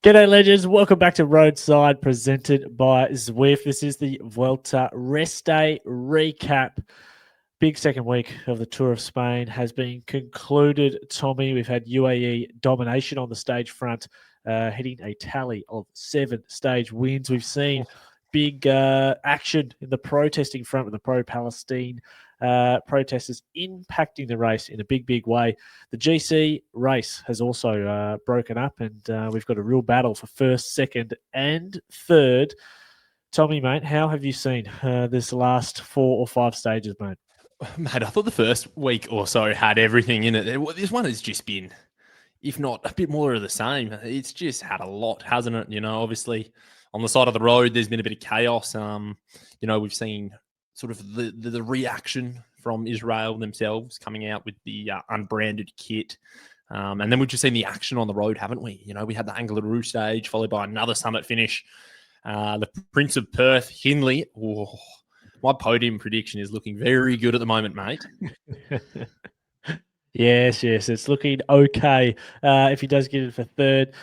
G'day, legends. Welcome back to Roadside, presented by Zwift. This is the Vuelta Rest Day recap. Big second week of the Tour of Spain has been concluded, Tommy. We've had UAE domination on the stage front, hitting a tally of 7 stage wins. We've seen big action in the protesting front with the pro-Palestine protesters impacting the race in a big way. The GC race has also broken up, and we've got a real battle for first, second, and third. Tommy, mate, how have you seen this last 4 or 5 stages, mate? Mate, I thought the first week or so had everything in it. This one has just been, if not a bit more of the same. It's just had a lot, hasn't it? You know, obviously on the side of the road, there's been a bit of chaos. We've seen sort of the reaction from Israel themselves coming out with the unbranded kit. And then we've just seen the action on the road, haven't we? You know, we had the Angliru stage followed by another summit finish. The Prince of Perth, Hindley. Oh, my podium prediction is looking very good at the moment, mate. Yes, it's looking okay if he does get it for third.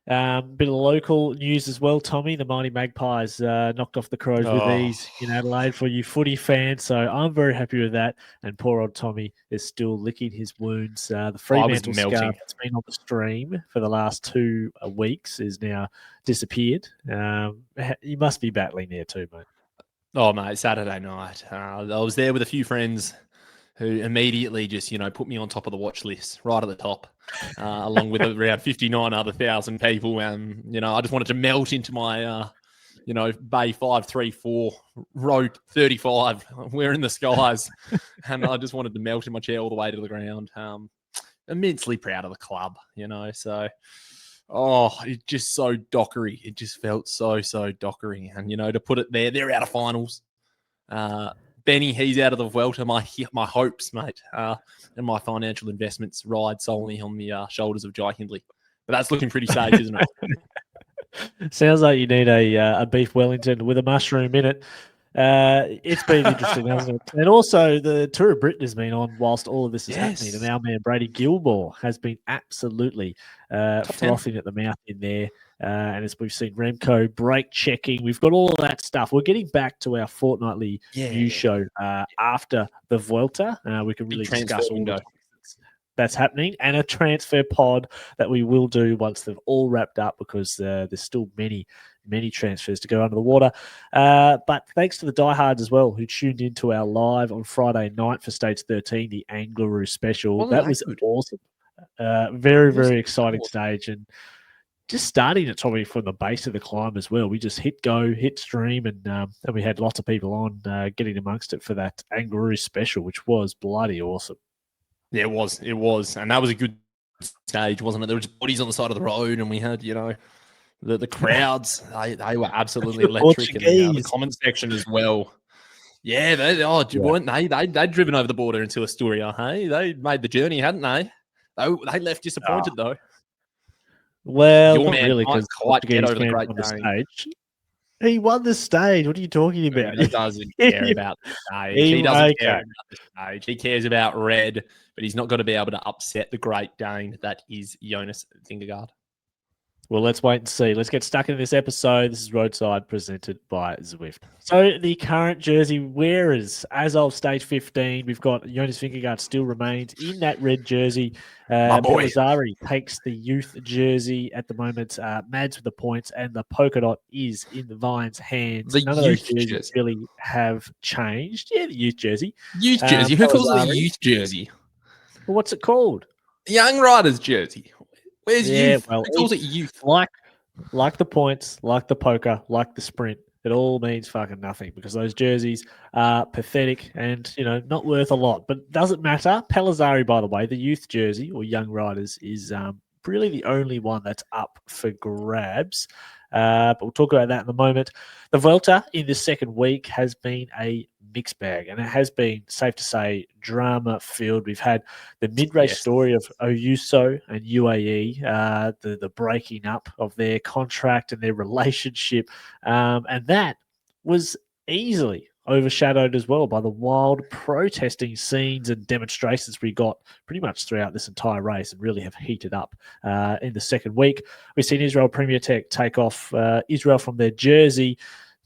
Bit of local news as well, Tommy. The Mighty Magpies knocked off the Crows with ease in Adelaide for you footy fans. So I'm very happy with that. And poor old Tommy is still licking his wounds. The Fremantle scarf that's been on the stream for the last 2 weeks is now disappeared. You must be battling there too, mate. Oh, mate, Saturday night. I was there with a few friends who immediately just, put me on top of the watch list, right at the top, along with around 59 other thousand people. And, I just wanted to melt into my, Bay 534, row 35. We're in the skies. And I just wanted to melt in my chair all the way to the ground. Immensely proud of the club, so... Oh, it's just so dockery. It just felt so dockery. And, to put it there, they're out of finals. Benny, he's out of the Vuelta. My hopes, mate, and my financial investments ride solely on the shoulders of Jai Hindley. But that's looking pretty safe, isn't it? Sounds like you need a beef Wellington with a mushroom in it. It's been interesting, hasn't it? And also, the Tour of Britain has been on whilst all of this is happening. And our man Brady Gilmore has been absolutely frothing at the mouth in there. And as we've seen Remco brake checking, we've got all of that stuff. We're getting back to our fortnightly news show after the Vuelta. We can really discuss all the that's happening, and a transfer pod that we will do once they've all wrapped up, because there's still many transfers to go under the water. But thanks to the diehards as well who tuned into our live on Friday night for Stage 13, the Angliru special. That was awesome. Very exciting stage, and just starting it, Tommy, from the base of the climb as well. We just hit go, hit stream, and we had lots of people on getting amongst it for that Angliru special, which was bloody awesome. Yeah, it was. And that was a good stage, wasn't it? There were just bodies on the side of the road, and we had, the crowds, they were absolutely electric. And the comment section as well. Yeah, weren't they? They'd driven over the border into Astoria, hey? They made the journey, hadn't they? They left disappointed, though. Well, not really, because quite get over the Great Dane stage. He won the stage. What are you talking about? He doesn't care about the stage. He doesn't care about the stage. He cares about red, but he's not going to be able to upset the Great Dane that is Jonas Vingegaard. Well, let's wait and see. Let's get stuck into this episode. This is Roadside, presented by Zwift. So the current jersey wearers, as of stage 15, we've got Jonas Vingegaard still remains in that red jersey. Pellizzari takes the youth jersey at the moment. Mads with the points, and the polka dot is in the Vine's hands. None of those jerseys really have changed. Yeah, the youth jersey. Youth jersey? Who calls it a youth jersey? Well, what's it called? Young Riders jersey. Where's youth? Well, it calls it youth. Like the points, like the poker, like the sprint. It all means fucking nothing, because those jerseys are pathetic and, not worth a lot. But doesn't matter. Pellizzari, by the way, the youth jersey or Young Riders is really the only one that's up for grabs. But we'll talk about that in a moment. The Vuelta in the second week has been a mixed bag, and it has been, safe to say, drama-filled. We've had the mid-race story of Ayuso and UAE, the breaking up of their contract and their relationship, and that was easily, overshadowed as well by the wild protesting scenes and demonstrations we got pretty much throughout this entire race and really have heated up in the second week. We've seen Israel Premier Tech take off Israel from their jersey,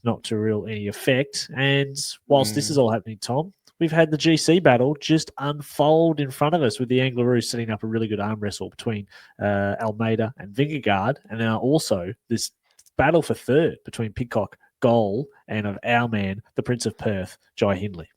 not to real any effect. And whilst this is all happening, Tom, we've had the GC battle just unfold in front of us with the Angleroo setting up a really good arm wrestle between Almeida and Vingegaard. And now also this battle for third between Pidcock, Goal, and of our man, the Prince of Perth, Jai Hindley.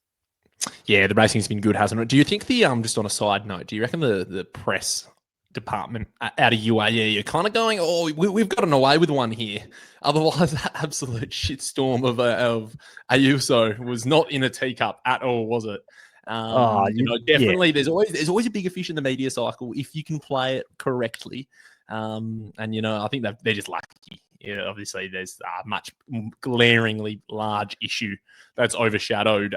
Yeah, the racing's been good, hasn't it? Do you think just on a side note, do you reckon the press department out of UAE are kind of going, oh, we've gotten away with one here? Otherwise, that absolute shitstorm of Ayuso was not in a teacup at all, was it? Definitely. Yeah. There's always a bigger fish in the media cycle if you can play it correctly. And I think they're just lucky. Yeah, obviously, there's a much glaringly large issue that's overshadowed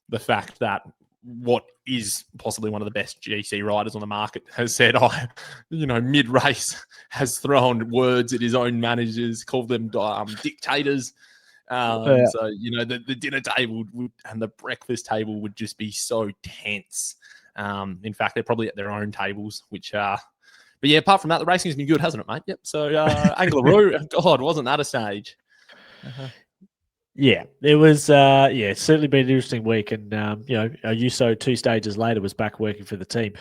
the fact that what is possibly one of the best GC riders on the market has said, mid-race has thrown words at his own managers, called them dictators. So, the dinner table and the breakfast table would just be so tense. In fact, they're probably at their own tables, which are... But yeah, apart from that, the racing's been good, hasn't it, mate? Yep. So, Angleroo, God, wasn't that a stage? Yeah, it was. It's certainly been an interesting week, and Ayuso 2 stages later was back working for the team,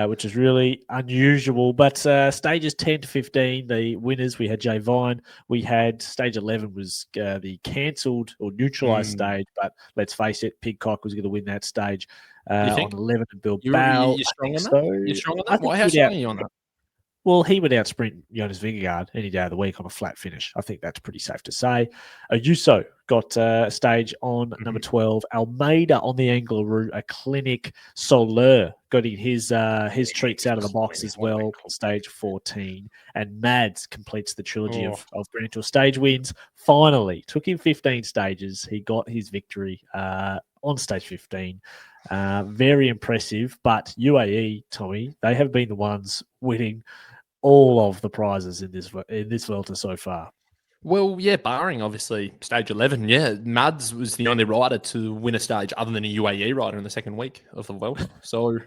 which is really unusual. But stages 10 to 15, the winners, we had Jay Vine. We had stage 11 was the cancelled or neutralised stage, but let's face it, Pidcock was going to win that stage on 11 and Bilbao. You're strong on that? You're strong on that? How strong are you on that? Well, he would outsprint Jonas Vingegaard any day of the week on a flat finish. I think that's pretty safe to say. Ayuso got a stage on number 12. Almeida on the Angleroo, a clinic. Soler got in his treats out of the box as well, stage 14. And Mads completes the trilogy of Grand Tour stage wins. Finally, took him 15 stages. He got his victory on stage 15. Very impressive. But UAE, Tommy, they have been the ones winning all of the prizes in this Vuelta so far. Well, yeah, barring obviously stage 11, yeah, Mads was the only rider to win a stage other than a UAE rider in the second week of the Vuelta. So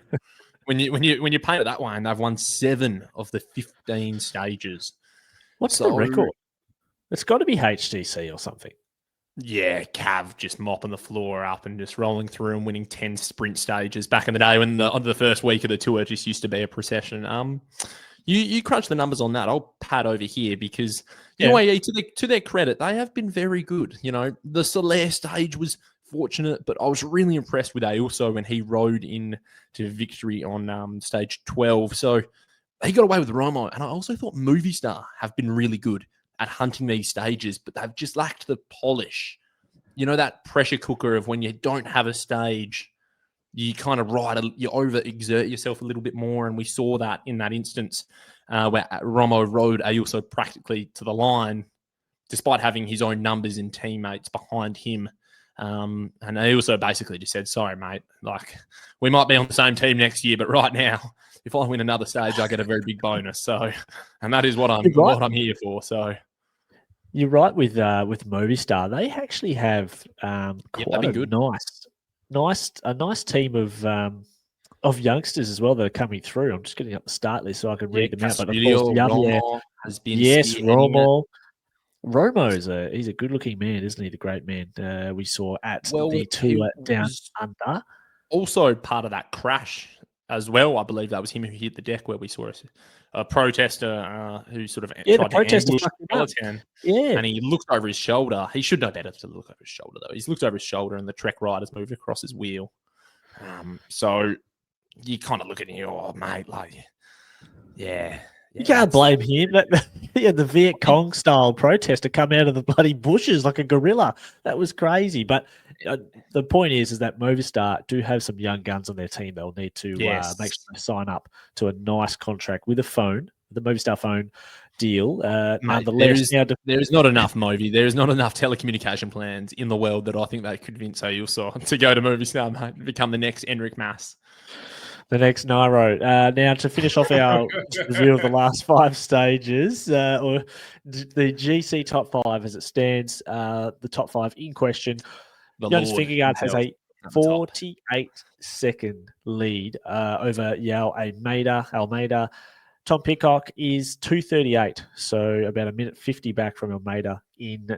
when you paint it that way, and they've won 7 of the 15 stages. What's the record? It's got to be HTC or something. Yeah, Cav just mopping the floor up and just rolling through and winning 10 sprint stages. Back in the day when on the first week of the tour just used to be a procession. You crunch the numbers on that. I'll pad over here because UAE, to their credit, they have been very good. The Soler stage was fortunate, but I was really impressed with Ayuso when he rode in to victory on stage 12. So he got away with Romo. And I also thought Movistar have been really good at hunting these stages, but they've just lacked the polish. That pressure cooker of when you don't have a stage, you kind of you overexert yourself a little bit more. And we saw that in that instance where Romo rode Ayuso practically to the line, despite having his own numbers and teammates behind him. And Ayuso basically just said, sorry, mate, we might be on the same team next year, but right now, if I win another stage, I get a very big bonus. So, and that is what I'm here for. So, you're right with Movistar. They actually have quite a nice team of youngsters as well that are coming through. I'm just getting up the start list so I can read them out. But of course, Romo has been Romo. Romo he's a good-looking man, isn't he? The great man we saw at the tour down under. Also part of that crash as well. I believe that was him who hit the deck where we saw a protester who sort of tried to ambush Peloton. Yeah. And he looked over his shoulder. He should know better to look over his shoulder, though. He's looked over his shoulder and the Trek riders moved across his wheel. So you kind of look at him, mate, you can't blame him. The Viet Cong style protester come out of the bloody bushes like a gorilla. That was crazy. But the point is that Movistar do have some young guns on their team. They'll need to make sure they sign up to a nice contract with the Movistar phone deal. Mate, there is not enough Movi. There is not enough telecommunication plans in the world that I think they convince Ayuso to go to Movistar, mate, and become the next Enric Mas. The next Nairo. Now, to finish off our review of the last 5 stages, or the GC top 5 as it stands, the top 5 in question. the Jonas Lord Vingegaard has himself a at the top. 48-second lead over Almeida. Tom Pidcock is 2:38, so about a minute 50 back from Almeida in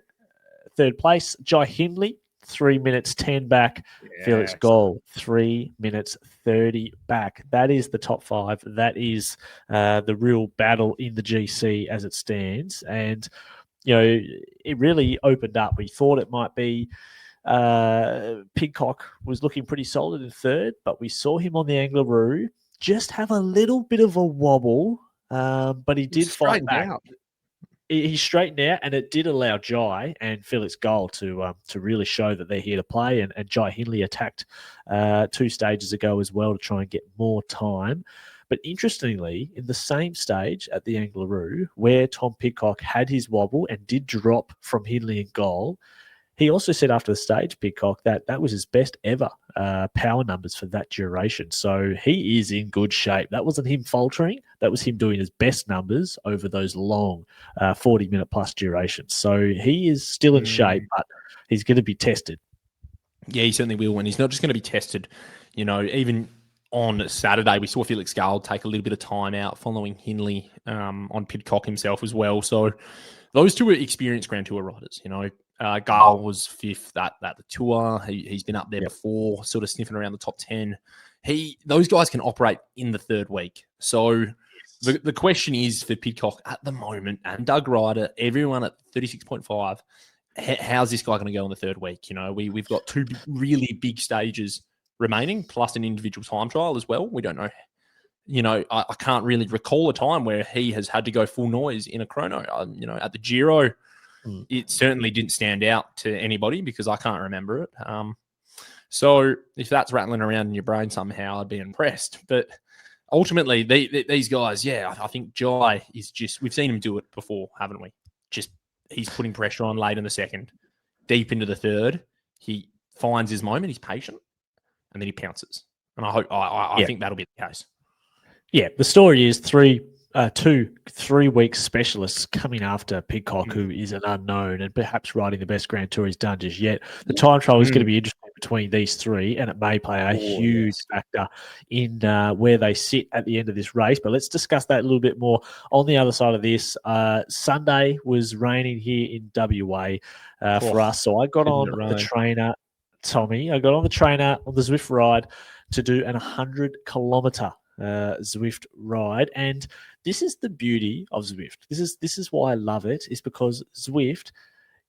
third place. Jai Hindley, 3 minutes 10 back. Felix Gall, 3 minutes 30 back. That is the top five. That is the real battle in the GC as it stands. And, it really opened up. We thought it might be Pidcock was looking pretty solid in third, but we saw him on the Angleroo just have a little bit of a wobble, but he did fight back. He straightened out, and it did allow Jai and Felix Gall to really show that they're here to play. And Jai Hindley attacked 2 stages ago as well to try and get more time. But interestingly, in the same stage at the Angleroo, where Tom Pidcock had his wobble and did drop from Hindley and Gall, he also said after the stage, Pidcock, that was his best ever power numbers for that duration. So he is in good shape. That wasn't him faltering. That was him doing his best numbers over those long 40-minute plus durations. So he is still in shape, but he's going to be tested. Yeah, he certainly will. And he's not just going to be tested. Even on Saturday, we saw Felix Gall take a little bit of time out following Hindley on Pidcock himself as well. So those two are experienced Grand Tour riders, Gall was 5th at the Tour. He's been up there before, sort of sniffing around the top 10. Those guys can operate in the third week. So the question is for Pidcock at the moment, and Doug Ryder, everyone at 36.5, how's this guy going to go in the third week? We've got 2 really big stages remaining, plus an individual time trial as well. We don't know. I can't really recall a time where he has had to go full noise in a chrono. At the Giro, it certainly didn't stand out to anybody because I can't remember it. So if that's rattling around in your brain somehow, I'd be impressed. But ultimately, these guys, I think Jai is just, we've seen him do it before, haven't we? Just he's putting pressure on late in the second, deep into the third. He finds his moment, he's patient, and then he pounces. And I think that'll be the case. Yeah, the story is 2 3-week specialists coming after Pidcock, who is an unknown and perhaps riding the best Grand Tour he's done just yet. The time trial is going to be interesting between these 3, and it may play a huge factor in where they sit at the end of this race. But let's discuss that a little bit more on the other side of this. Sunday was raining here in WA for us, so I got on the trainer, Tommy. I got on the trainer on the Zwift Ride to do an 100-kilometre Zwift Ride, and this is the beauty of Zwift. This is why I love it, is because Zwift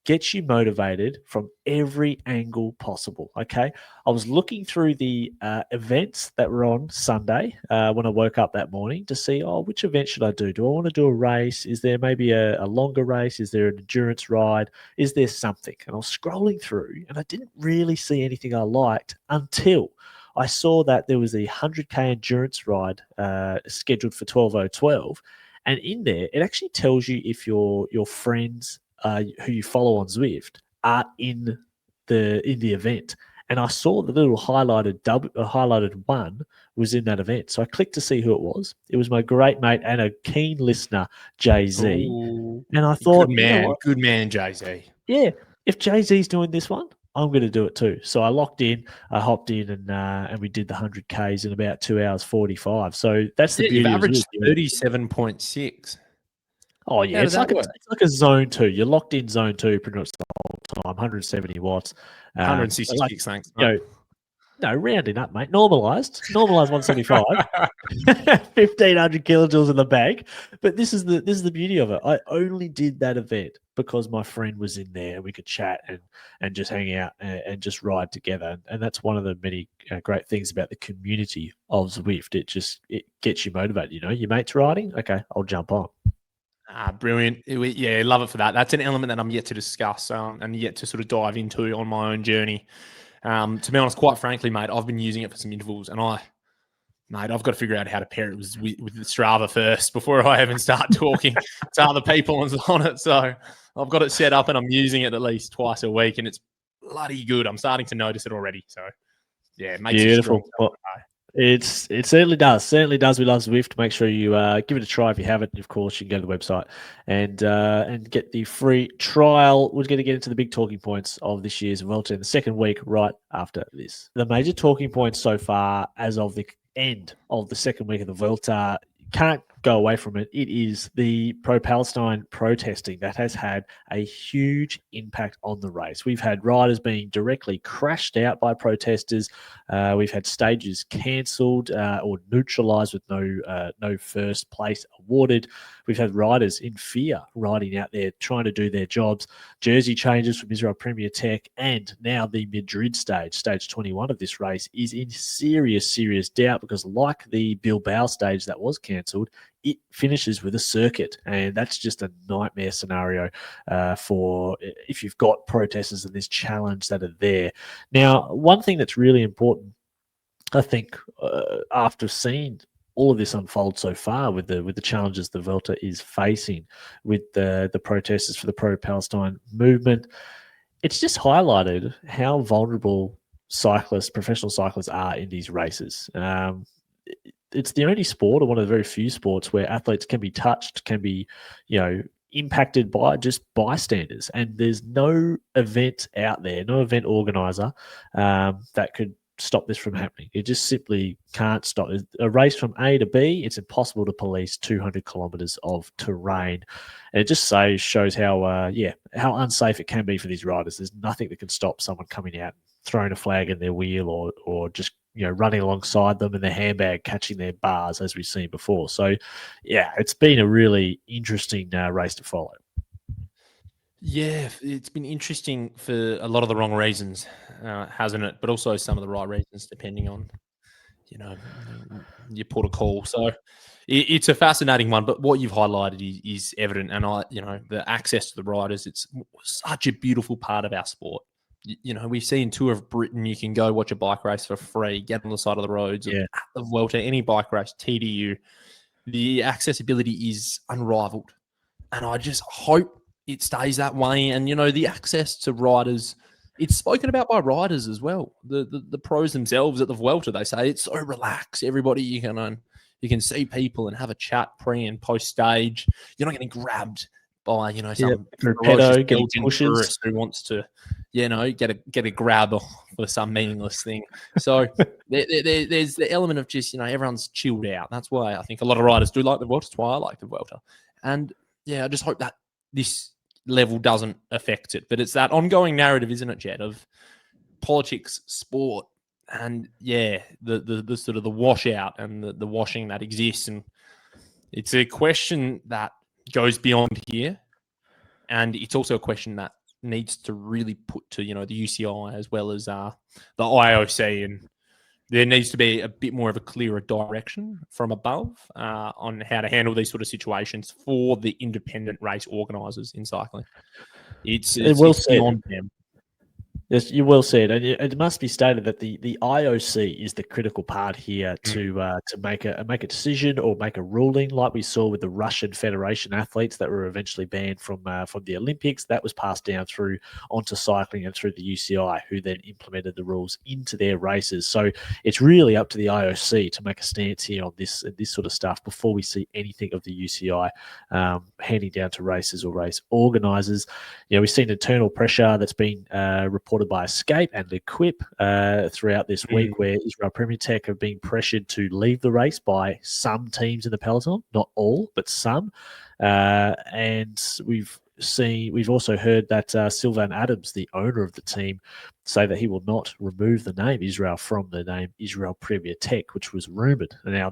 gets you motivated from every angle possible. Okay, I was looking through the events that were on Sunday when I woke up that morning to see, which event should I do? Do I want to do a race? Is there maybe a longer race? Is there an endurance ride? Is there something? And I was scrolling through, and I didn't really see anything I liked until I saw that there was a 100K endurance ride scheduled for 12:012, and in there it actually tells you if your friends who you follow on Zwift are in the event. And I saw the little highlighted one was in that event, so I clicked to see who it was. It was my great mate and a keen listener, Jay-Z. And I thought, good man, Jay-Z. Yeah, if Jay-Z's doing this one, I'm going to do it too. So I hopped in, and we did the 100Ks in about 2 hours 45. So that's the beauty. You've averaged 37.6. Oh yeah, it's like a zone 2. You're locked in zone 2 pretty much the whole time. 170 watts, 166. Thanks. No, rounding up, mate. Normalized 175, 1,500 kilojoules in the bank. But this is the beauty of it. I only did that event because my friend was in there and we could chat and just hang out and just ride together. And that's one of the many great things about the community of Zwift. It gets you motivated. Your mate's riding. Okay, I'll jump on. Brilliant. Yeah, love it for that. That's an element that I'm yet to discuss and yet to sort of dive into on my own journey. To be honest, quite frankly, mate, I've been using it for some intervals, and I've got to figure out how to pair it with the Strava first before I even start talking to other people on it. So I've got it set up, and I'm using it at least twice a week, and it's bloody good. I'm starting to notice it already. So yeah, it makes beautiful. It certainly does. Certainly does. We love Zwift. Make sure you give it a try if you haven't. Of course, you can go to the website and get the free trial. We're going to get into the big talking points of this year's Vuelta in the second week, right after this. The major talking points so far, as of the end of the second week of the Vuelta, can't go away from it. It is the pro-Palestine protesting that has had a huge impact on the race. We've had riders being directly crashed out by protesters. We've had stages cancelled or neutralised with no first place awarded. We've had riders in fear riding out there trying to do their jobs. Jersey changes from Israel Premier Tech, and now the Madrid stage 21 of this race, is in serious doubt because, like the Bilbao stage that was cancelled, it finishes with a circuit, and that's just a nightmare scenario for if you've got protesters and this challenge that are there. Now, one thing that's really important, I think, after seeing all of this unfold so far with the challenges the Vuelta is facing with the protesters for the pro-Palestine movement, it's just highlighted how vulnerable professional cyclists are in these races. It's the only sport, or one of the very few sports, where athletes can be touched, can be, impacted by just bystanders. And there's no event out there, no event organizer that could stop this from happening. It just simply can't stop. A race from A to B, it's impossible to police 200 kilometers of terrain. And it just shows how unsafe it can be for these riders. There's nothing that can stop someone coming out, throwing a flag in their wheel, or just running alongside them and their handbag catching their bars, as we've seen before. So, yeah, it's been a really interesting race to follow. Yeah, it's been interesting for a lot of the wrong reasons, hasn't it? But also some of the right reasons, depending on, your protocol. So it's a fascinating one. But what you've highlighted is evident, and the access to the riders. It's such a beautiful part of our sport. We've seen Tour of Britain. You can go watch a bike race for free, get on the side of the roads. Yeah. At the Vuelta, any bike race, TDU, the accessibility is unrivaled. And I just hope it stays that way. And, the access to riders, it's spoken about by riders as well. The pros themselves at the Vuelta, they say it's so relaxed. Everybody, you can see people and have a chat pre and post stage. You're not getting grabbed by, some pedo getting pushes tourist who wants to, get a grab for some meaningless thing. So there's the element of just, everyone's chilled out. That's why I think a lot of riders do like the Vuelta. That's why I like the Vuelta. And yeah, I just hope that this level doesn't affect it. But it's that ongoing narrative, isn't it, Jed, of politics, sport, and the sort of the washout and the washing that exists. And it's a question that goes beyond here. And it's also a question that needs to really put to, the UCI as well as the IOC. And there needs to be a bit more of a clearer direction from above on how to handle these sort of situations for the independent race organisers in cycling. It's beyond them. Yes, you well said, and it must be stated that the IOC is the critical part here to make a decision or make a ruling, like we saw with the Russian Federation athletes that were eventually banned from the Olympics. That was passed down onto cycling and through the UCI, who then implemented the rules into their races. So it's really up to the IOC to make a stance here on this sort of stuff before we see anything of the UCI handing down to races or race organisers. We've seen internal pressure that's been reported by Escape and Equip throughout this week, where Israel Premier Tech have been pressured to leave the race by some teams in the peloton, not all, but some. And we've also heard that Sylvan Adams, the owner of the team, say that he will not remove the name Israel from the name Israel Premier Tech, which was rumoured. And now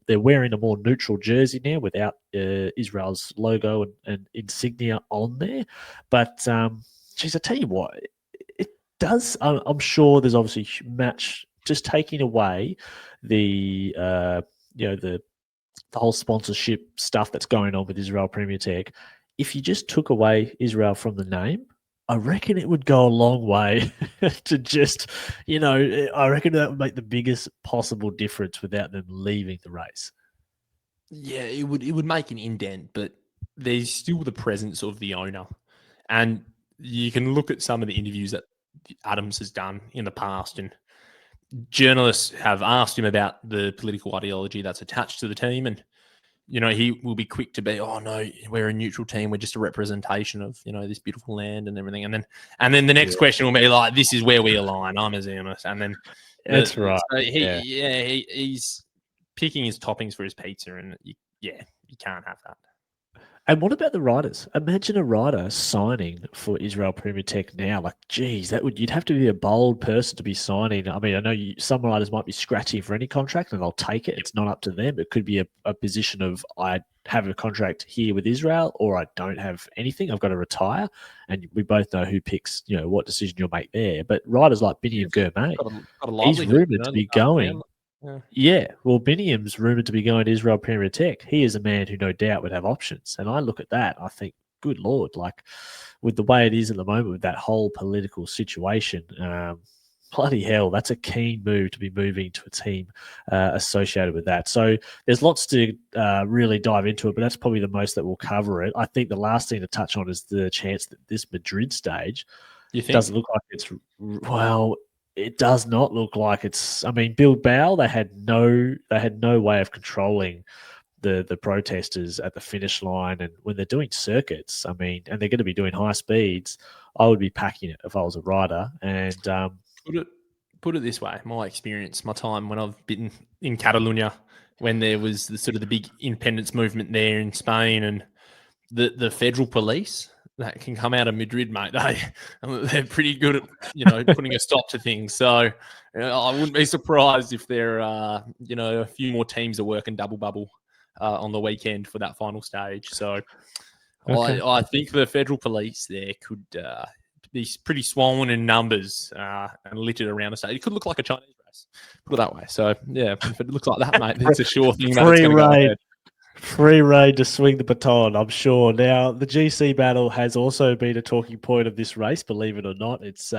they're wearing a more neutral jersey now without Israel's logo and insignia on there. But geez, I tell you what, it does. I'm sure there's obviously match just taking away the whole sponsorship stuff that's going on with Israel Premier Tech. If you just took away Israel from the name, I reckon it would go a long way to just, I reckon that would make the biggest possible difference without them leaving the race. Yeah, it would make an indent, but there's still the presence of the owner. And you can look at some of the interviews that Adams has done in the past, and journalists have asked him about the political ideology that's attached to the team, and he will be quick to be, oh no, we're a neutral team, we're just a representation of this beautiful land and everything, and then the next question will be like, this is where we align. I'm a Zionist, and then That's right. So he's picking his toppings for his pizza, and you can't have that. And what about the riders? Imagine a rider signing for Israel Premier Tech now. Like, geez, you'd have to be a bold person to be signing. I mean, I know some riders might be scratching for any contract and they'll take it. It's not up to them. It could be a position of, I have a contract here with Israel, or I don't have anything. I've got to retire. And we both know who picks, what decision you'll make there. But riders like Binny and Gourmet, he's rumoured to be going. Yeah, well, Biniam's rumoured to be going to Israel Premier Tech. He is a man who no doubt would have options. And I look at that, I think, good Lord, like with the way it is at the moment with that whole political situation, bloody hell, that's a keen move to be moving to a team associated with that. So there's lots to really dive into it, but that's probably the most that we'll cover it. I think the last thing to touch on is the chance that this Madrid stage doesn't look like it's, well, it does not look like it's. I mean, Bilbao, they had no way of controlling the protesters at the finish line, and when they're doing circuits, I mean, and they're going to be doing high speeds, I would be packing it if I was a rider. And put it this way, my experience, my time when I've been in Catalonia, when there was the big independence movement there in Spain, and the federal police that can come out of Madrid, mate. They're pretty good at putting a stop to things. So I wouldn't be surprised if there are a few more teams are working double bubble on the weekend for that final stage. So okay. I think the federal police there could be pretty swollen in numbers and littered around the stage. It could look like a Chinese race, put it that way. So yeah, if it looks like that, mate, it's a sure thing. Free rein to swing the baton, I'm sure. Now, the GC battle has also been a talking point of this race, believe it or not. It's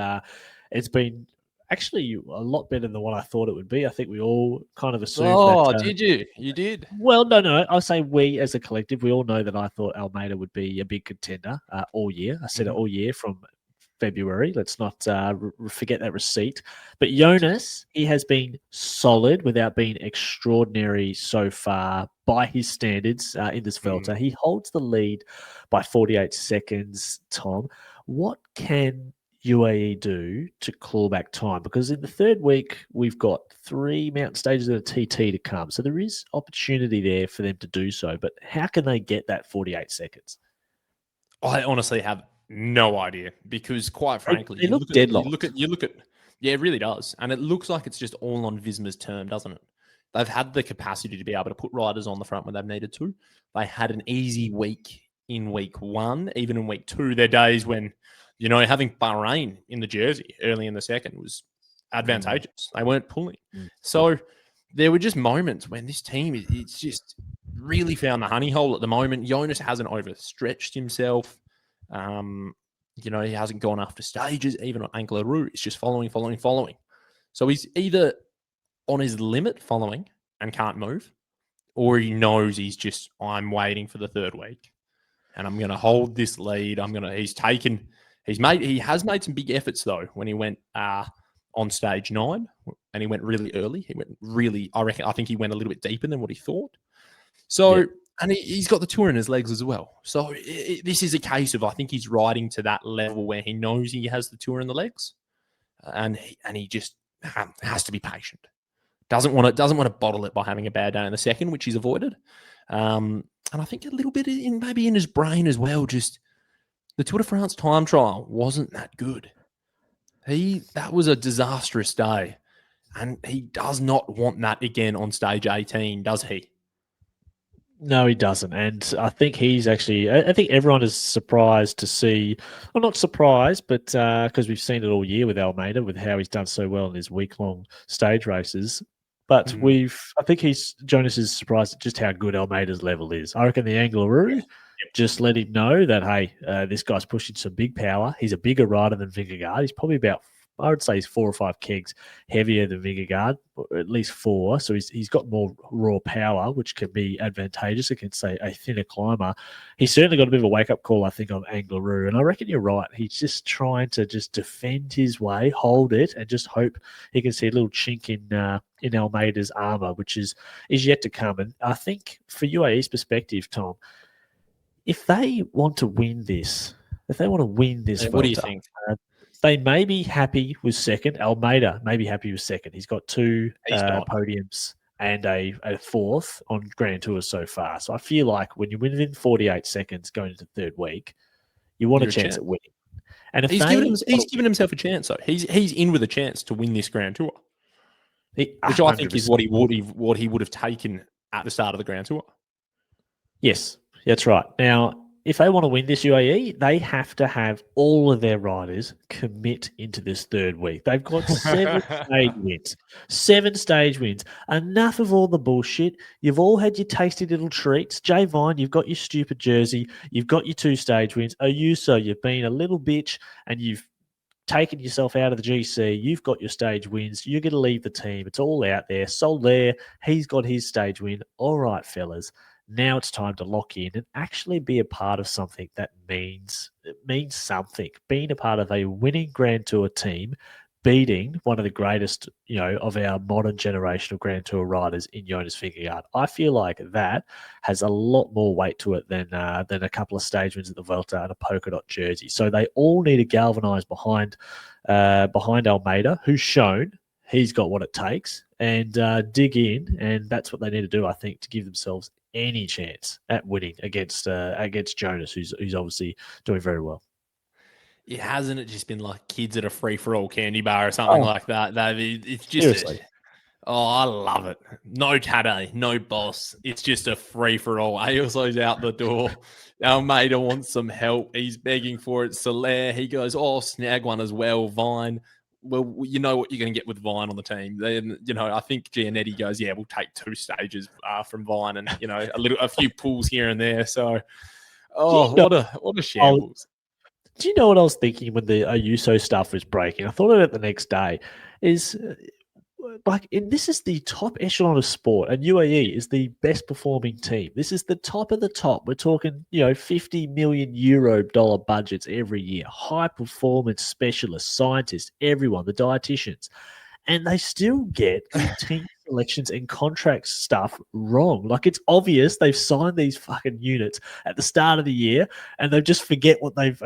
been actually a lot better than what I thought it would be. I think we all kind of assumed that. Did you? You did? Well, no. I'll say we as a collective, we all know that I thought Almeida would be a big contender all year. I said it all year from February. Let's not forget that receipt. But Jonas, he has been solid without being extraordinary so far by his standards in this Vuelta. He holds the lead by 48 seconds, Tom. What can UAE do to claw back time? Because in the third week, we've got 3 mountain stages and a TT to come. So there is opportunity there for them to do so. But how can they get that 48 seconds? I honestly have no idea, because quite frankly, they look deadlocked. You look at, yeah, it really does. And it looks like it's just all on Visma's term, doesn't it? They've had the capacity to be able to put riders on the front when they've needed to. They had an easy week in week 1, even in week 2. Their days when, having Bahrain in the jersey early in the second was advantageous. They weren't pulling. So there were just moments when this team, it's just really found the honey hole at the moment. Jonas hasn't overstretched himself. He hasn't gone after stages, even on Ankle Route. It's just following. So he's either on his limit following and can't move, or he knows I'm waiting for the third week and I'm going to hold this lead. He has made some big efforts though, when he went on stage 9 and he went really early. I think he went a little bit deeper than what he thought. So, yeah. And he's got the tour in his legs as well. So this is a case of, I think he's riding to that level where he knows he has the tour in the legs, and he just has to be patient. Doesn't want to bottle it by having a bad day in the second, which he's avoided. And I think a little bit maybe in his brain as well. Just the Tour de France time trial wasn't that good. That was a disastrous day, and he does not want that again on stage 18, does he? No, he doesn't. And I think I think everyone is surprised to see, well, not surprised, but because we've seen it all year with Almeida, with how he's done so well in his week-long stage races. But I think Jonas is surprised at just how good Almeida's level is. I reckon the Angleroo just let him know that, hey, this guy's pushing some big power. He's a bigger rider than Vingegaard. He's probably about I would say he's 4 or 5 kegs heavier than Vingegaard, or at least 4. So he's got more raw power, which can be advantageous against, say, a thinner climber. He's certainly got a bit of a wake-up call, I think, on Angleroo. And I reckon you're right. He's just trying to just defend his way, hold it, and just hope he can see a little chink in Almeida's armour, which is yet to come. And I think for UAE's perspective, Tom, if they want to win this, What do you Vuelta, think? they may be happy with second. Almeida may be happy with second. He's got 2 podiums and a 4th on Grand Tours so far. So I feel like when you're within 48 seconds going into the 3rd week, you want a chance at winning. And if he's given himself a chance, though. He's in with a chance to win this Grand Tour, which I think is what he would have taken at the start of the Grand Tour. Yes, that's right. Now, if they want to win this UAE, they have to have all of their riders commit into this 3rd week. They've got 7 stage wins. 7 stage wins. Enough of all the bullshit. You've all had your tasty little treats. Jay Vine, you've got your stupid jersey. You've got your 2 stage wins. Ayuso, you've been a little bitch and you've taken yourself out of the GC. You've got your stage wins. You're going to leave the team. It's all out there. Soler, he's got his stage win. All right, fellas. Now it's time to lock in and actually be a part of something that means something. Being a part of a winning Grand Tour team, beating one of the greatest, of our modern generation of Grand Tour riders in Jonas Vingegaard. I feel like that has a lot more weight to it than a couple of stage wins at the Vuelta and a polka dot jersey. So they all need to galvanise behind Almeida, who's shown he's got what it takes, and dig in, and that's what they need to do, I think, to give themselves any chance at winning against Jonas, who's obviously doing very well. It hasn't it just been like kids at a free-for-all candy bar or something like that. It's just I love it. No Tade, no boss. It's just a free-for-all. Ayuso's out the door. Almeida wants some help. He's begging for it. Soler, he goes, snag one as well. Vine. Well, you know what you're going to get with Vine on the team. Then, I think Giannetti goes, we'll take 2 stages from Vine and, a few pulls here and there. So, what a shambles. Do you know what I was thinking when the Ayuso stuff was breaking? I thought of it the next day. This is the top echelon of sport, and UAE is the best performing team. This is the top of the top. We're talking, €50 million budgets every year. High performance specialists, scientists, everyone, the dietitians, and they still get the team selections and contract stuff wrong. Like, it's obvious they've signed these fucking units at the start of the year and they just forget what they've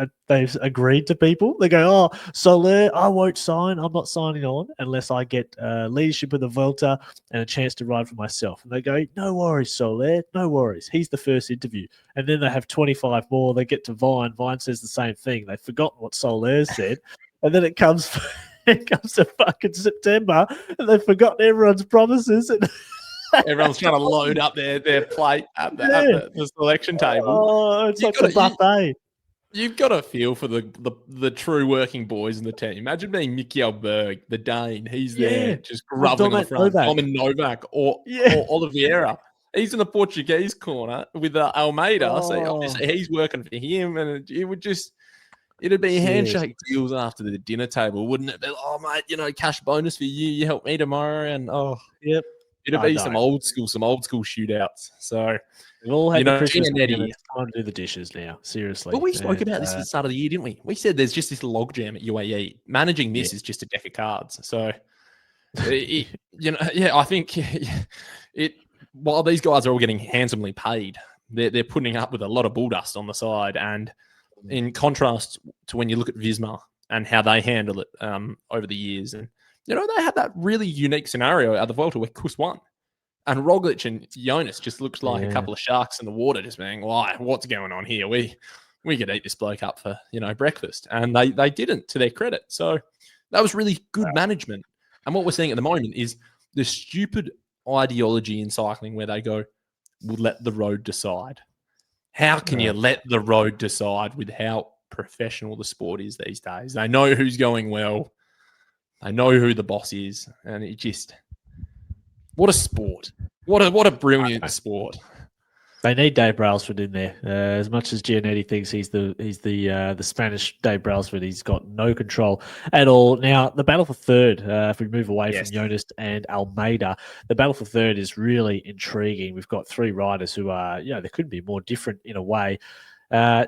agreed to people. They go, Soler, I won't sign. I'm not signing on unless I get leadership of the Vuelta and a chance to ride for myself. And they go, no worries, Soler, no worries. He's the first interview. And then they have 25 more. They get to Vine. Vine says the same thing. They've forgotten what Soler said. And then it comes to fucking September and they've forgotten everyone's promises. And everyone's trying to load up their plate at the selection table. It's like a buffet. You've got to feel for the true working boys in the team. Imagine being Mikkel Berg, the Dane. He's there just grubbing on the front. Domin Novak or Oliveira. He's in the Portuguese corner with Almeida. So obviously he's working for him, and it'd be handshake deals after the dinner table, wouldn't it? Mate, cash bonus for you. You help me tomorrow, and yep. It'd be some old school shootouts. So we've all had the Christmas dinner. It's time to do the dishes now. Seriously. But we spoke about this at the start of the year, didn't we? We said there's just this logjam at UAE. Managing this is just a deck of cards. So, I think while these guys are all getting handsomely paid, they're putting up with a lot of bull dust on the side. And in contrast to when you look at Visma and how they handle it over the years, and they had that really unique scenario at the Vuelta where Kuss won. And Roglic and Jonas just looked like a couple of sharks in the water, just being, why? What's going on here? We could eat this bloke up for, breakfast. And they didn't, to their credit. So that was really good management. And what we're seeing at the moment is the stupid ideology in cycling where they go, we'll let the road decide. How can you let the road decide with how professional the sport is these days? They know who's going well. They know who the boss is. And it just... What a sport. What a brilliant sport. They need Dave Brailsford in there. As much as Giannetti thinks he's the Spanish Dave Brailsford, he's got no control at all. Now, the battle for third, if we move away from Jonas and Almeida, the battle for third is really intriguing. We've got three riders who are, they couldn't be more different in a way.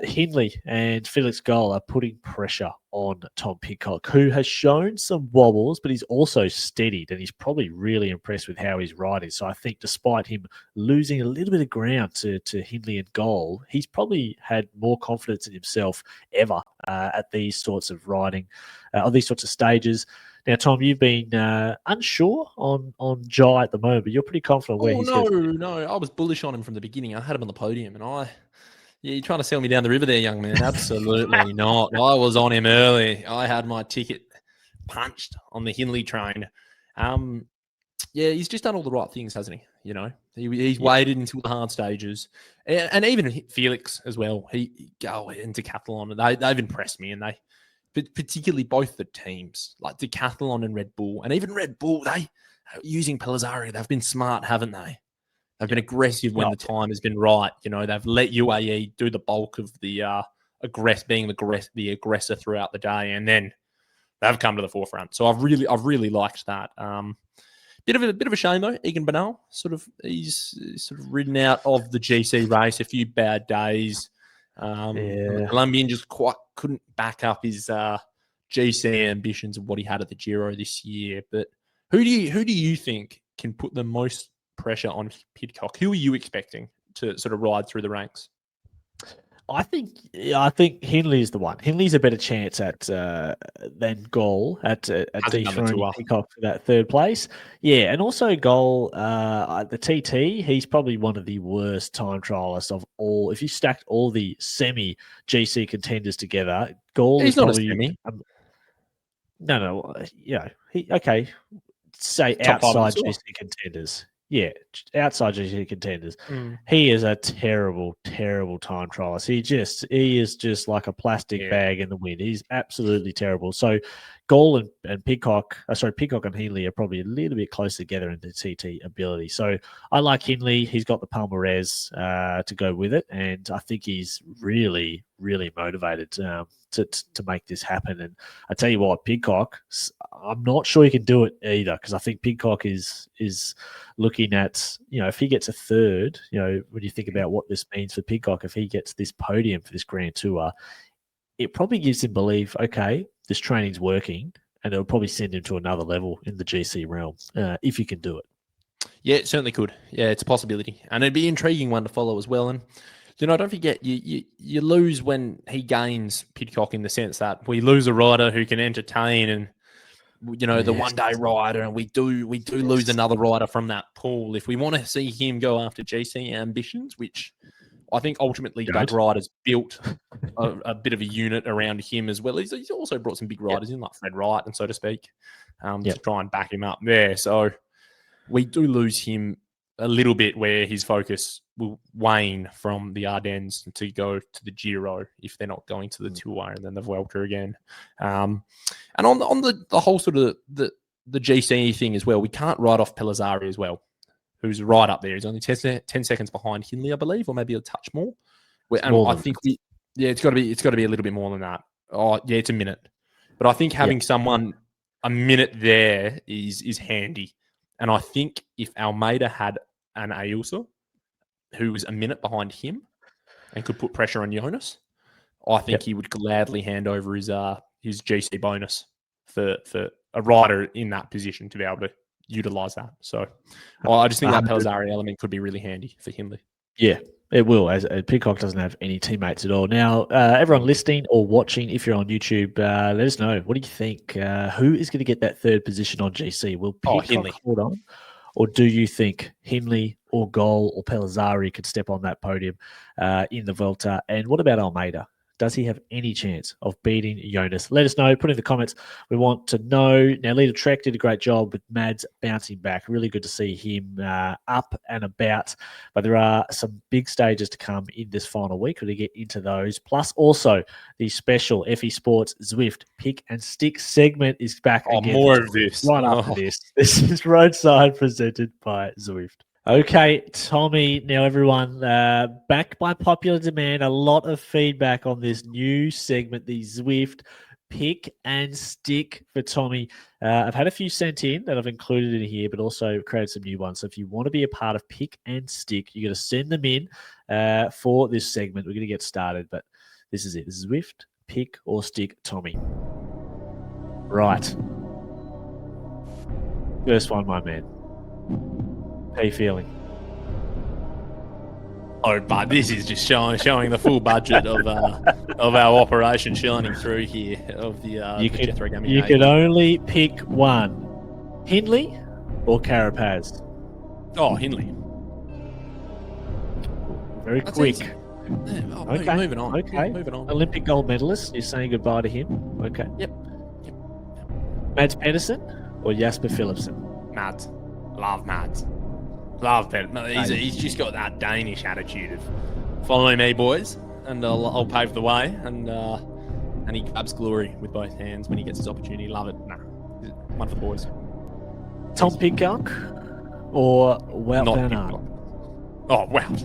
Hindley and Felix Goll are putting pressure on Tom Pidcock, who has shown some wobbles, but he's also steadied, and he's probably really impressed with how he's riding. So I think despite him losing a little bit of ground to Hindley and Goll, he's probably had more confidence in himself ever at these sorts of riding, on these sorts of stages. Now, Tom, you've been unsure on Jai at the moment, but you're pretty confident where he's going. No, I was bullish on him from the beginning. I had him on the podium, and you're trying to sell me down the river there, young man. Absolutely not. I was on him early. I had my ticket punched on the Hindley train. He's just done all the right things, hasn't he? He's waited until the hard stages. And even Felix as well. He go into Decathlon. They've impressed me, and particularly both the teams, like Decathlon and Red Bull. And even Red Bull, using Pellizzari, they've been smart, haven't they? They've been aggressive when the time has been right. They've let UAE do the bulk of the the aggressor throughout the day, and then they've come to the forefront. So I've really liked that. Bit of a shame though. Egan Bernal he's ridden out of the GC race, a few bad days. The Colombian just quite couldn't back up his GC ambitions of what he had at the Giro this year. But who do you think can put the most pressure on Pidcock? Who are you expecting to sort of ride through the ranks? I think Hindley is the one. Hindley's a better chance at than Goll at dethroning Pidcock for that third place. Yeah, and also Goll, the TT, he's probably one of the worst time trialists of all. If you stacked all the semi GC contenders together, Goll is probably not a semi. Say top outside GC contenders. Yeah, outside GC contenders. He is a terrible, terrible time trialist. He is just like a plastic bag in the wind. He's absolutely terrible. So Goll and Pidcock and Hindley are probably a little bit close together in the TT ability. So I like Hindley. He's got the Palmares to go with it, and I think he's really, really motivated to make this happen. And I tell you what, Pidcock, I'm not sure he can do it either, because I think Pidcock is looking at, if he gets a third, when you think about what this means for Pidcock, if he gets this podium for this Grand Tour, it probably gives him belief, okay, this training's working, and it'll probably send him to another level in the GC realm, if he can do it. Yeah, it certainly could. Yeah, it's a possibility. And it'd be an intriguing one to follow as well. And, don't forget, you lose when he gains, Pidcock, in the sense that we lose a rider who can entertain and, the one-day rider, and we do lose another rider from that pool. If we want to see him go after GC ambitions, which I think ultimately Doug Ryder's built a bit of a unit around him as well. He's also brought some big riders in, like Fred Wright, and so to speak, to try and back him up there. So we do lose him a little bit, where his focus will wane from the Ardennes to go to the Giro if they're not going to the Tour and then the Vuelta again. And on the whole sort of the GC thing as well, we can't write off Pellizzari as well, who's right up there. He's only 10 seconds behind Hindley, I believe, or maybe a touch more. I think it's got to be a little bit more than that. Oh, yeah, it's a minute. But I think having someone a minute there is handy. And I think if Almeida had an Ayuso who was a minute behind him and could put pressure on Jonas, I think he would gladly hand over his GC bonus for a rider in that position to be able to utilise that. So I just think that Pellizzari element could be really handy for Hindley. Yeah, it will, as Pidcock doesn't have any teammates at all. Now, everyone listening or watching, if you're on YouTube, let us know. What do you think? Who is going to get that third position on GC? Will Pidcock hold on? Or do you think Hindley or Goll or Pellizzari could step on that podium in the Vuelta? And what about Almeida? Does he have any chance of beating Jonas? Let us know. Put in the comments. We want to know. Now, Leader Trek did a great job with Mads bouncing back. Really good to see him up and about. But there are some big stages to come in this final week. We'll get into those. Plus, also, the special FE Sports Zwift Pick and Stick segment is back again. More of this. Right after this. This is Roadside presented by Zwift. Okay, Tommy. Now, everyone, back by popular demand, a lot of feedback on this new segment, the Zwift Pick and Stick for Tommy. I've had a few sent in that I've included in here, but also created some new ones. So if you want to be a part of Pick and Stick, you're going to send them in for this segment. We're going to get started, but this is it. Zwift, Pick or Stick, Tommy. Right. First one, my man. How you feeling? Oh, but this is just showing the full budget of our operation shining through here of the Jethro Gummy. You could only pick one: Hindley or Carapaz. Oh, Hindley. Very quick. Yeah, okay. Moving on. Okay. Moving on. Olympic gold medalist. You're saying goodbye to him. Okay. Yep. Mads Pedersen or Jasper Philipsen? Mads. Love Mads. Love Pedersen. He's just got that Danish attitude of follow me, boys, and I'll pave the way. And he grabs glory with both hands when he gets his opportunity. Love it. Nah, one for the boys. Tom Pidcock or Wout van Aert? Oh, Wout.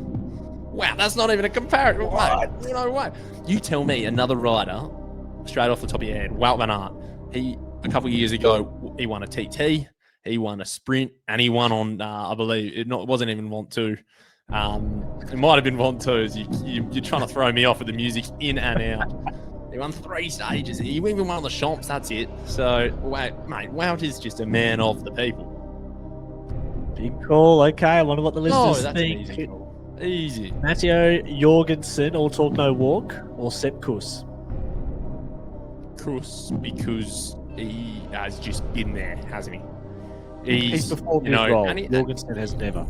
Wow, that's not even a comparison. What? You know what? You tell me another rider, straight off the top of your head, Wout van Aert. A couple of years ago, he won a TT. He won a sprint, and he won on, I believe, it wasn't even Want 2. It might have been Want 2. You're trying to throw me off with the music in and out. He won 3 stages. He even won the Champs, that's it. So, mate, Wout is just a man of the people. Big call. Okay, I wonder what the listeners that's think. An easy call. Easy. Matteo Jorgensen, all talk, no walk, or Sepp Kuss? Kuss, because he has just been there, hasn't he? He's performed his role. Jorgensen has never.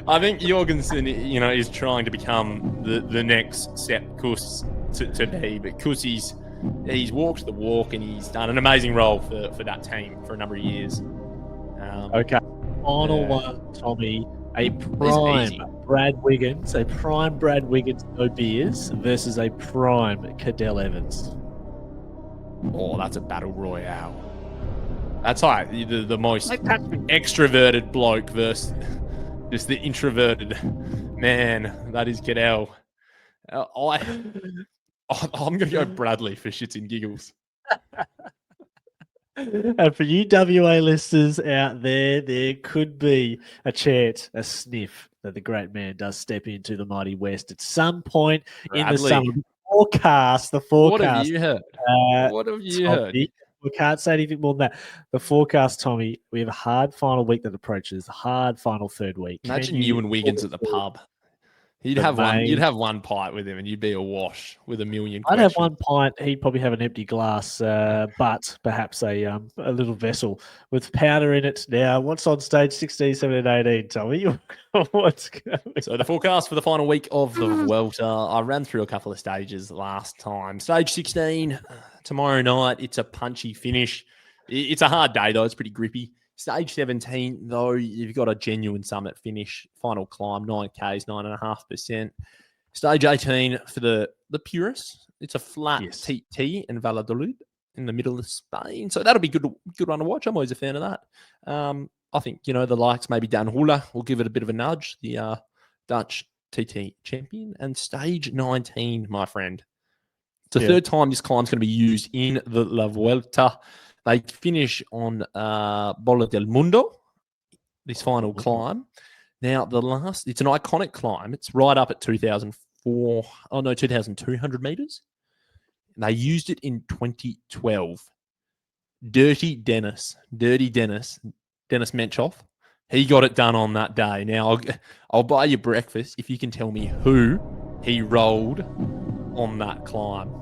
I think Jorgensen, is trying to become the next Sepp Kuss to be. But Kuss, he's walked the walk and he's done an amazing role for that team for a number of years. Okay. Final one, Tommy. A prime Brad Wiggins, no beers versus a prime Cadell Evans. Oh, that's a battle royale. That's like the most extroverted bloke versus just the introverted man that is Cadell. I'm going to go Bradley for shits and giggles. And for you WA listeners out there could be a chance, a sniff that the great man does step into the mighty West at some point in the summer. The forecast. What have you heard? What have you heard? We can't say anything more than that. The forecast, Tommy, we have a hard final week that approaches, a hard final third week. Imagine you and Wiggins at the pub. You'd have one pint with him and you'd be awash with a million questions. I'd have one pint. He'd probably have an empty glass, but perhaps a little vessel with powder in it. Now, what's on stage 16, 17, 18, Tommy? What's going on? So the forecast for the final week of the Vuelta, I ran through a couple of stages last time. Stage 16, tomorrow night, it's a punchy finish. It's a hard day, though. It's pretty grippy. Stage 17, though, you've got a genuine summit finish. Final climb, 9Ks, 9.5%. Stage 18, for the purists, it's a flat TT in Valladolid in the middle of Spain. So that'll be good one to watch. I'm always a fan of that. I think, the likes maybe Dan Hula will give it a bit of a nudge, the Dutch TT champion. And stage 19, my friend. It's the third time this climb's going to be used in the La Vuelta. They finish on Bola del Mundo, this final climb. Now, it's an iconic climb. It's right up at 2,200 meters. They used it in 2012. Dirty Dennis Menchoff, he got it done on that day. Now, I'll buy you breakfast if you can tell me who he rolled on that climb.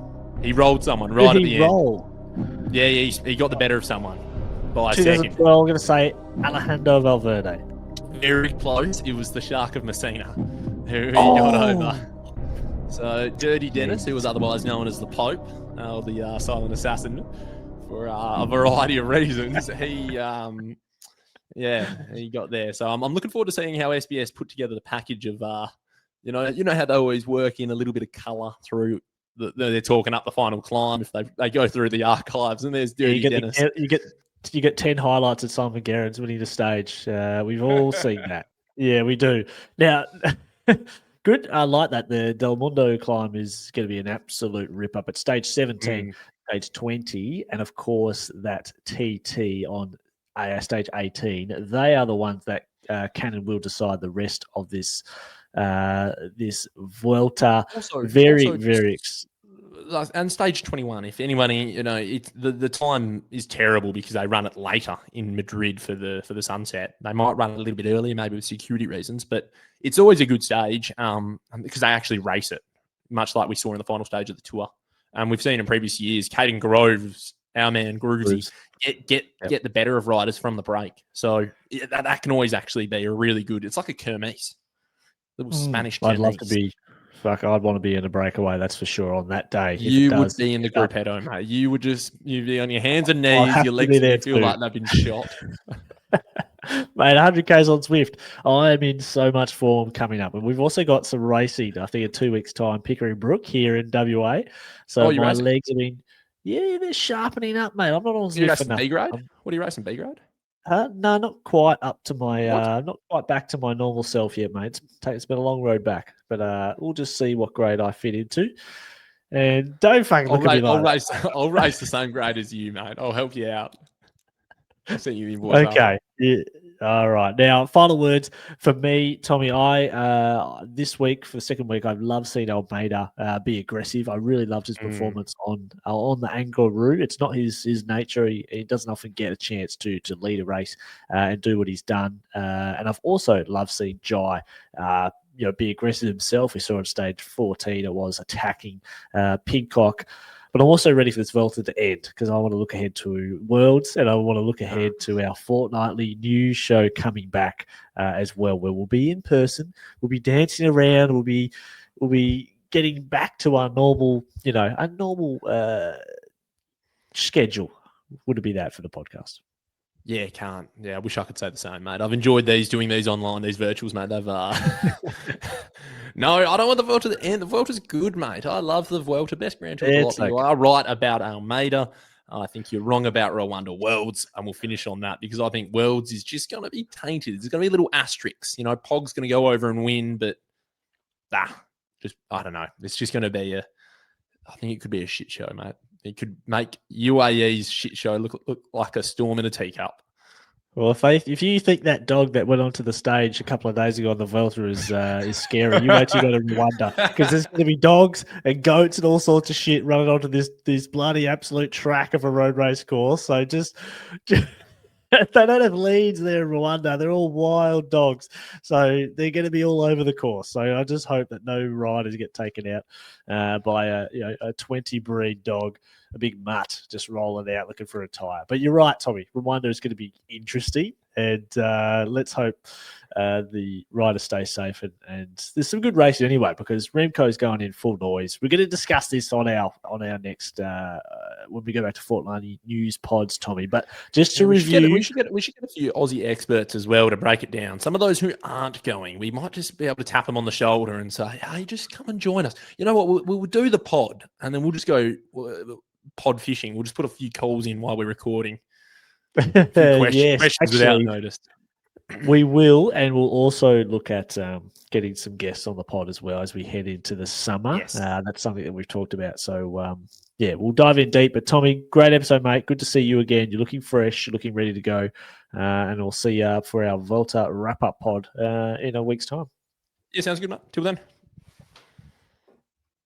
He rolled someone right at the end. Yeah, he got the better of someone by a second. Well, I'm going to say Alejandro Valverde. Very close. It was the Shark of Messina who he got over. So, Dirty Dennis, who was otherwise known as the Pope, or the silent assassin, for a variety of reasons, he got there. So I'm looking forward to seeing how SBS put together the package of, you know how they always work in a little bit of colour through. They're talking up the final climb if they go through the archives, and there's Dirty Dennis. You get you get 10 highlights at Simon Gerrans winning the stage. We've all seen that. Yeah, we do. Now, good. I like that. The Del Mundo climb is going to be an absolute rip up at stage 17, stage 20, and of course that TT on stage 18. They are the ones that can and will decide the rest of this this Vuelta. Very and stage 21. If anybody, the time is terrible because they run it later in Madrid for the sunset. They might run it a little bit earlier, maybe with security reasons, but it's always a good stage because they actually race it, much like we saw in the final stage of the tour. And we've seen in previous years, Caden Groves, our man Groovesy, get the better of riders from the break. So that can always actually be a really good. It's like a kermesse, little Spanish kermesse. I'd love to be. Fuck, I'd want to be in a breakaway, that's for sure, on that day. You would be in the gruppetto, mate. You'd be on your hands and knees, your legs would feel like they've been shot. Mate, 100Ks on Zwift. I am in so much form coming up. And we've also got some racing, I think, in 2 weeks' time, Pickering Brook here in WA. So my legs have been, they're sharpening up, mate. I'm not on Zwift for nothing. B-grade? What are you racing, B-grade? No, not quite up to my, not quite back to my normal self yet, mate. It's been a long road back, but we'll just see what grade I fit into. And don't fucking look at me like I'll race the same grade as you, mate. I'll help you out. I'll send you the invoice. Okay. Yeah. All right. Now, final words for me, Tommy. This week, for the second week, I've loved seeing Almeida be aggressive. I really loved his performance on the Angkor route. It's not his nature. He doesn't often get a chance to lead a race and do what he's done. And I've also loved seeing Jai be aggressive himself. We saw on stage 14 it was attacking Pidcock. But I'm also ready for this Vuelta to end because I want to look ahead to Worlds and I want to look ahead to our fortnightly news show coming back as well, where we'll be in person, we'll be dancing around, we'll be getting back to our normal, schedule. Would it be that for the podcast? Yeah, can't. Yeah, I wish I could say the same, mate. I've enjoyed doing these online, these virtuals, mate. They've No, I don't want the Vuelta to end. The Vuelta's good, mate. I love the Vuelta. Best Grand Tour. You are right about Almeida. I think you're wrong about Rwanda Worlds, and we'll finish on that because I think Worlds is just going to be tainted. There's going to be little asterisks. Pog's going to go over and win, but I don't know. It's just going to be I think it could be a shit show, mate. It could make UAE's shit show look like a storm in a teacup. Well, if you think that dog that went onto the stage a couple of days ago on the Vuelta is scary, you wait till you go to Rwanda because there's going to be dogs and goats and all sorts of shit running onto this bloody absolute track of a road race course. So just they don't have leads there in Rwanda. They're all wild dogs. So they're going to be all over the course. So I just hope that no riders get taken out by a 20 breed dog, a big mutt just rolling out looking for a tire. But you're right, Tommy. Rwanda is going to be interesting. And let's hope the riders stay safe. And there's some good racing anyway because Remco's going in full noise. We're going to discuss this on our next when we go back to fortnightly news pods, Tommy. But just to review, we should get a few Aussie experts as well to break it down. Some of those who aren't going, we might just be able to tap them on the shoulder and say, "Hey, just come and join us." You know what? We'll do the pod, and then we'll just go pod fishing. We'll just put a few calls in while we're recording. Questions without notice. We will, and we'll also look at getting some guests on the pod as well as we head into the summer. Yes. That's something that we've talked about. So, we'll dive in deep. But, Tommy, great episode, mate. Good to see you again. You're looking fresh. You're looking ready to go. And we'll see you for our Vuelta wrap-up pod in a week's time. Yeah, sounds good, mate. Till then.